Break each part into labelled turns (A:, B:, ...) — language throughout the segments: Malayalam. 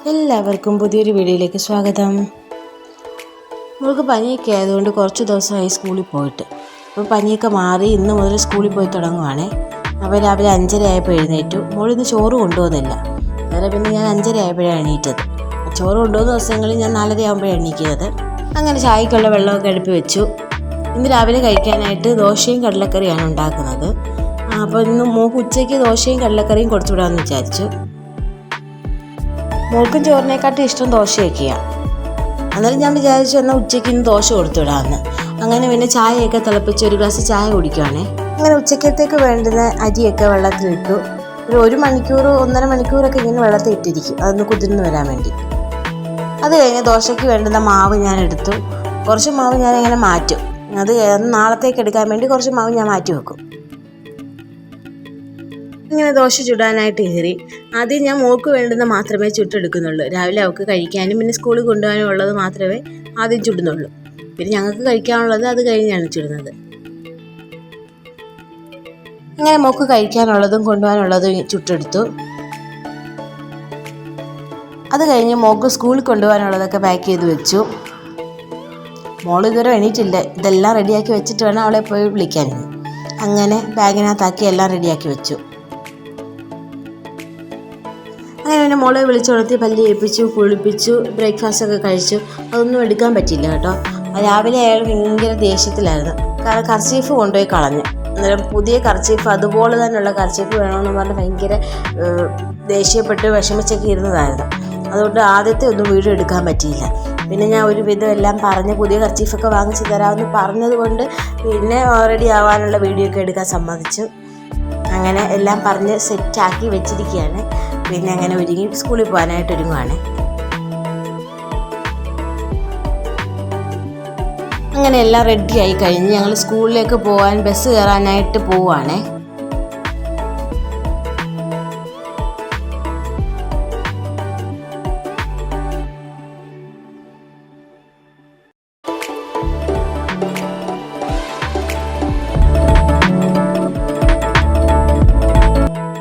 A: എല്ലാവർക്കും പുതിയൊരു വീഡിയോയിലേക്ക് സ്വാഗതം. നമുക്ക് പനിയൊക്കെ ആയതുകൊണ്ട് കുറച്ച് ദിവസമായി സ്കൂളിൽ പോയിട്ട്. അപ്പോൾ പനിയൊക്കെ മാറി ഇന്ന് മുതൽ സ്കൂളിൽ പോയി തുടങ്ങുവാണേ. അപ്പോൾ രാവിലെ 5:30 ആയപ്പോൾ എഴുന്നേറ്റു. മോളിന്ന് ചോറ് കൊണ്ടുപോകുന്നില്ല. അന്നേരം പിന്നെ ഞാൻ 5:30 ആയപ്പോഴാണ് എണീറ്റത്. ചോറ് കൊണ്ടുപോകുന്ന ദിവസങ്ങളിൽ ഞാൻ 4:30 ആകുമ്പോഴാണ് എണീക്കുന്നത്. അങ്ങനെ ചായക്കുള്ള വെള്ളമൊക്കെ അടുപ്പി വെച്ചു. ഇന്ന് രാവിലെ കഴിക്കാനായിട്ട് ദോശയും കടലക്കറിയാണ് ഉണ്ടാക്കുന്നത്. അപ്പോൾ ഇന്ന് മോൾക്ക് ഉച്ചയ്ക്ക് ദോശയും കടലക്കറിയും കൊടുത്തു വിടാമെന്ന് വിചാരിച്ചു. മോൾക്കും ചോറിനെക്കാട്ടും ഇഷ്ടം ദോശയൊക്കെയാണ്. അന്നേരം ഞാൻ വിചാരിച്ചു എന്നാൽ ഉച്ചയ്ക്ക് ഇന്ന് ദോശ കൊടുത്തു വിടാമെന്ന്. അങ്ങനെ പിന്നെ ചായയൊക്കെ തിളപ്പിച്ച് ഒരു ഗ്ലാസ് ചായ കുടിക്കുകയാണേ. അങ്ങനെ ഉച്ചക്കത്തേക്ക് വേണ്ടുന്ന അരിയൊക്കെ വെള്ളത്തിലിട്ടു. ഒരു 1 മണിക്കൂർ 1.5 മണിക്കൂറൊക്കെ ഇങ്ങനെ വെള്ളത്തിൽ ഇട്ടിരിക്കും, അതൊന്ന് കുതിർന്ന് വരാൻ വേണ്ടി. അത് കഴിഞ്ഞ് ദോശയ്ക്ക് വേണ്ടുന്ന മാവ് ഞാൻ എടുത്തു. കുറച്ച് മാവ് ഞാനിങ്ങനെ മാറ്റും. അത് നാളത്തേക്ക് എടുക്കാൻ വേണ്ടി കുറച്ച് മാവ് ഞാൻ മാറ്റി വെക്കും. ഇങ്ങനെ ദോശ ചുടാനായിട്ട് കയറി. ആദ്യം ഞാൻ മോൾക്ക് വേണ്ടുന്ന മാത്രമേ ചുട്ടെടുക്കുന്നുള്ളൂ. രാവിലെ അവൾക്ക് കഴിക്കാനും പിന്നെ സ്കൂളിൽ കൊണ്ടുപോകാനും ഉള്ളത് മാത്രമേ ആദ്യം ചുടുന്നുള്ളൂ. പിന്നെ ഞങ്ങൾക്ക് കഴിക്കാനുള്ളത് അത് കഴിഞ്ഞാണ് ചുടുന്നത്. അങ്ങനെ മോൾക്ക് കഴിക്കാനുള്ളതും കൊണ്ടുപോകാനുള്ളതും ചുട്ടെടുത്തു. അത് കഴിഞ്ഞ് മോൾക്ക് സ്കൂളിൽ കൊണ്ടുപോകാനുള്ളതൊക്കെ പാക്ക് ചെയ്ത് വെച്ചു. മോൾ ഇതുവരെ എണീറ്റില്ല. ഇതെല്ലാം റെഡിയാക്കി വെച്ചിട്ട് വേണം അവളെ പോയി വിളിക്കാൻ. അങ്ങനെ ബാഗിനകത്താക്കി എല്ലാം റെഡിയാക്കി വെച്ചു. അങ്ങനെ പിന്നെ മോളെ വിളിച്ചുണർത്തി പല്ല് ഏൽപ്പിച്ചു, കുളിപ്പിച്ചു, ബ്രേക്ക്ഫാസ്റ്റൊക്കെ കഴിച്ചു. അതൊന്നും എടുക്കാൻ പറ്റില്ല കേട്ടോ. രാവിലെ അയാൾ ഭയങ്കര ദേഷ്യത്തിലായിരുന്നു. കാരണം കർച്ചീഫ് കൊണ്ടുപോയി കളഞ്ഞു. അന്നേരം പുതിയ കർച്ചീഫ്, അതുപോലെ തന്നെയുള്ള കർച്ചീഫ് വേണമെന്ന് പറഞ്ഞ് ഭയങ്കര ദേഷ്യപ്പെട്ട് വിഷമിച്ചൊക്കെ ഇരുന്നതായിരുന്നു. അതുകൊണ്ട് ആദ്യത്തെ ഒന്നും വീഡിയോ എടുക്കാൻ പറ്റിയില്ല. പിന്നെ ഞാൻ ഒരു വിധം എല്ലാം പറഞ്ഞ് പുതിയ കർച്ചീഫൊക്കെ വാങ്ങിച്ച് തരാമെന്ന് പറഞ്ഞതുകൊണ്ട് പിന്നെ റെഡി ആവാനുള്ള വീഡിയോ ഒക്കെ എടുക്കാൻ സമ്മതിച്ചു. അങ്ങനെ എല്ലാം പറഞ്ഞ് സെറ്റാക്കി വെച്ചിരിക്കുകയാണ്. പിന്നെ അങ്ങനെ ഒരുങ്ങി സ്കൂളിൽ പോകാനായിട്ട് ഒരുങ്ങുവാണ്. അങ്ങനെ എല്ലാം റെഡിയായി കഴിഞ്ഞ് ഞങ്ങൾ സ്കൂളിലേക്ക് പോകാൻ ബസ് കയറാനായിട്ട് പോവുകയാണേ.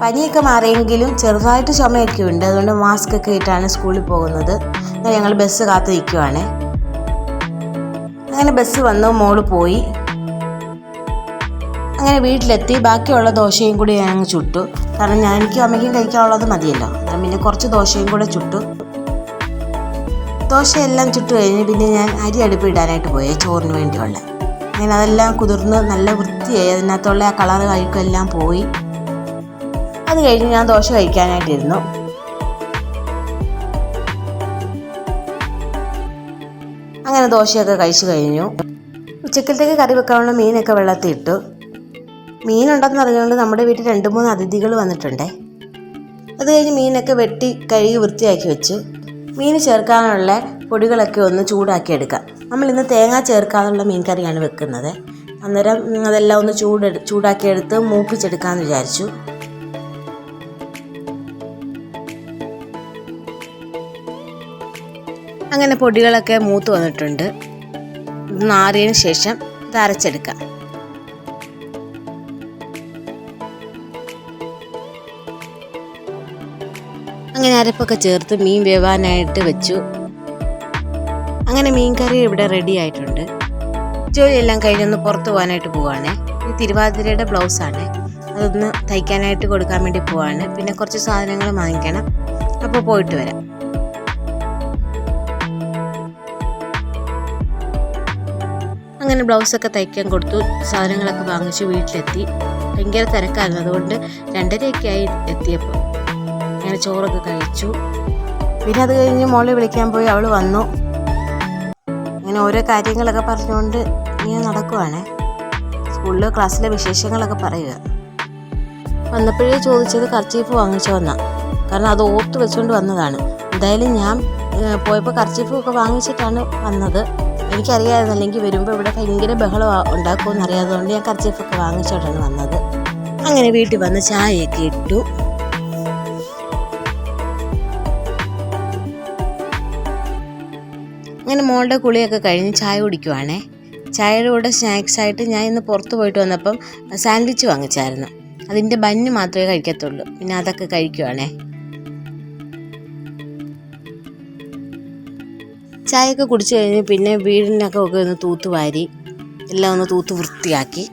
A: പനിയൊക്കെ മാറിയെങ്കിലും ചെറുതായിട്ട് ചുമയൊക്കെ ഉണ്ട്. അതുകൊണ്ട് മാസ്ക് ഒക്കെ ഇട്ടാണ് സ്കൂളിൽ പോകുന്നത്. അങ്ങനെ ഞങ്ങൾ ബസ് കാത്ത് നിൽക്കുവാണ്. അങ്ങനെ ബസ് വന്നു, മോള് പോയി. അങ്ങനെ വീട്ടിലെത്തി. ബാക്കിയുള്ള ദോശയും കൂടി ഞാൻ അങ്ങ് ചുട്ടു. കാരണം എനിക്കും അമ്മയ്ക്കും കഴിക്കാനുള്ളത് മതിയല്ലോ. പിന്നെ കുറച്ച് ദോശയും കൂടെ ചുട്ടു. ദോശയെല്ലാം ചുട്ടു കഴിഞ്ഞ് പിന്നെ ഞാൻ അരി അടുപ്പിടാനായിട്ട് പോയി, ചോറിന് വേണ്ടിയുള്ള. അങ്ങനെ അതെല്ലാം കുതിർന്ന് നല്ല വൃത്തിയായി. അതിനകത്തുള്ള ആ കളറ് കഴിക്കെല്ലാം പോയി. അത് കഴിഞ്ഞ് ഞാൻ ദോശ കഴിക്കാനായിട്ടിരുന്നു. അങ്ങനെ ദോശയൊക്കെ കഴിച്ചു കഴിഞ്ഞു. ഉച്ചക്കലത്തേക്ക് കറി വെക്കാനുള്ള മീനൊക്കെ വെള്ളത്തിൽ ഇട്ടു. മീനുണ്ടെന്ന് അറിഞ്ഞുകൊണ്ട് നമ്മുടെ വീട്ടിൽ 2-3 അതിഥികൾ വന്നിട്ടുണ്ടേ. അത് കഴിഞ്ഞ് മീനൊക്കെ വെട്ടി കഴുകി വൃത്തിയാക്കി വെച്ചു. മീൻ ചേർക്കാനുള്ള പൊടികളൊക്കെ ഒന്ന് ചൂടാക്കി എടുക്കാം. നമ്മളിന്ന് തേങ്ങ ചേർക്കാനുള്ള മീൻ കറിയാണ് വെക്കുന്നത്. അന്നേരം അതെല്ലാം ഒന്ന് ചൂടാക്കിയെടുത്ത് മൂപ്പിച്ചെടുക്കാമെന്ന് വിചാരിച്ചു. അങ്ങനെ പൊടികളൊക്കെ മൂത്ത് വന്നിട്ടുണ്ട്. ഇത് നാറിയതിന് ശേഷം ഇത് അരച്ചെടുക്കാം. അങ്ങനെ അരപ്പൊക്കെ ചേർത്ത് മീൻ വേവാനായിട്ട് വെച്ചു. അങ്ങനെ മീൻ കറി ഇവിടെ റെഡി ആയിട്ടുണ്ട്. ജോലിയെല്ലാം കഴിഞ്ഞൊന്ന് പുറത്ത് പോകാനായിട്ട് പോവാണ്. ഇത് തിരുവാതിരയുടെ ബ്ലൗസാണ്. അതൊന്ന് തയ്ക്കാനായിട്ട് കൊടുക്കാൻ വേണ്ടി പോവാണ്. പിന്നെ കുറച്ച് സാധനങ്ങൾ വാങ്ങിക്കണം. അപ്പോൾ പോയിട്ട് വരാം. അങ്ങനെ ബ്ലൗസൊക്കെ തയ്ക്കാൻ കൊടുത്തു. സാധനങ്ങളൊക്കെ വാങ്ങിച്ച് വീട്ടിലെത്തി. ഭയങ്കര തിരക്കായിരുന്നു. അതുകൊണ്ട് 2:30 ആയി എത്തിയപ്പോൾ. അങ്ങനെ ചോറൊക്കെ കഴിച്ചു. പിന്നെ അത് കഴിഞ്ഞ് മോളെ വിളിക്കാൻ പോയി. അവൾ വന്നു. അങ്ങനെ ഓരോ കാര്യങ്ങളൊക്കെ പറഞ്ഞുകൊണ്ട് ഇങ്ങനെ നടക്കുവാണ്. സ്കൂളിലെ ക്ലാസ്സിലെ വിശേഷങ്ങളൊക്കെ പറയുക. വന്നപ്പോഴേ ചോദിച്ചത് കർച്ചീഫ് വാങ്ങിച്ചു വന്നാ. കാരണം അത് ഓർത്ത് വെച്ചുകൊണ്ട് വന്നതാണ്. എന്തായാലും ഞാൻ പോയപ്പോൾ കർച്ചീഫൊക്കെ വാങ്ങിച്ചിട്ടാണ് വന്നത്. എനിക്കറിയാമായിരുന്നു, അല്ലെങ്കിൽ വരുമ്പോൾ ഇവിടെ ഭയങ്കര ബഹളം ഉണ്ടാക്കുമെന്ന് അറിയാത്തതുകൊണ്ട് ഞാൻ കർച്ചീഫൊക്കെ വാങ്ങിച്ചോട്ടാണ് വന്നത്. അങ്ങനെ വീട്ടിൽ വന്ന് ചായയൊക്കെ ഇട്ടു. അങ്ങനെ മോളുടെ കുളിയൊക്കെ കഴിഞ്ഞ് ചായ കുടിക്കുവാണേ. ചായയുടെ കൂടെ സ്നാക്സായിട്ട് ഞാൻ ഇന്ന് പുറത്ത് പോയിട്ട് വന്നപ്പം സാൻഡ്വിച്ച് വാങ്ങിച്ചായിരുന്നു. അതിൻ്റെ ബന്ന് മാത്രമേ കഴിക്കത്തുള്ളൂ. പിന്നെ അതൊക്കെ കഴിക്കുവാണേ. ചായയൊക്കെ കുടിച്ച് കഴിഞ്ഞ് പിന്നെ വീടിനൊക്കെ ഒക്കെ ഒന്ന് തൂത്തുവാരി എല്ലാം ഒന്ന് തൂത്ത് വൃത്തിയാക്കി.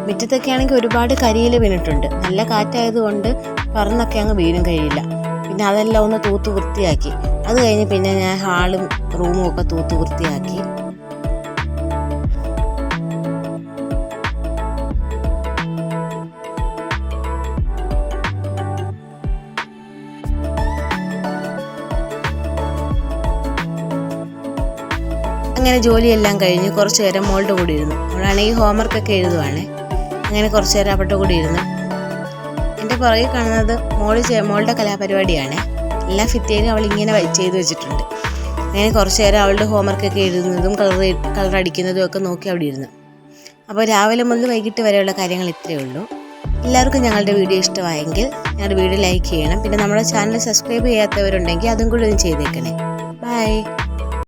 A: മുറ്റത്തൊക്കെ ആണെങ്കിൽ ഒരുപാട് കരിയില വീണിട്ടുണ്ട്. നല്ല കാറ്റായതുകൊണ്ട് പറന്നൊക്കെ അങ്ങ് വീഴും കഴിയില്ല. പിന്നെ അതെല്ലാം ഒന്ന് തൂത്ത് വൃത്തിയാക്കി. അത് കഴിഞ്ഞ് പിന്നെ ഞാൻ ഹാളും റൂമും ഒക്കെ തൂത്ത് വൃത്തിയാക്കി. അങ്ങനെ ജോലിയെല്ലാം കഴിഞ്ഞ് കുറച്ച് നേരം മോളുടെ കൂടി ഇരുന്നു. അവളാണെങ്കിൽ ഹോംവർക്കൊക്കെ എഴുതുവാണ്. അങ്ങനെ കുറച്ച് നേരം അവളുടെ കൂടി ഇരുന്നു. എൻ്റെ പുറകെ കാണുന്നത് മോളുടെ കലാപരിപാടിയാണ്. എല്ലാ ഭിത്തിയിലും അവൾ ഇങ്ങനെ ചെയ്ത് വെച്ചിട്ടുണ്ട്. അങ്ങനെ കുറച്ച് നേരം അവളുടെ ഹോംവർക്കൊക്കെ എഴുതുന്നതും കളർ അടിക്കുന്നതും ഒക്കെ നോക്കി അവിടെ ഇരുന്നു. അപ്പോൾ രാവിലെ മുതൽ വൈകിട്ട് വരെയുള്ള കാര്യങ്ങൾ ഇത്രയേ ഉള്ളൂ. എല്ലാവർക്കും ഞങ്ങളുടെ വീഡിയോ ഇഷ്ടമായെങ്കിൽ ഞങ്ങളുടെ വീഡിയോ ലൈക്ക് ചെയ്യണം. പിന്നെ നമ്മുടെ ചാനൽ സബ്സ്ക്രൈബ് ചെയ്യാത്തവരുണ്ടെങ്കിൽ അതും കൂടി ഒന്ന് ചെയ്തേക്കണേ. ബൈ.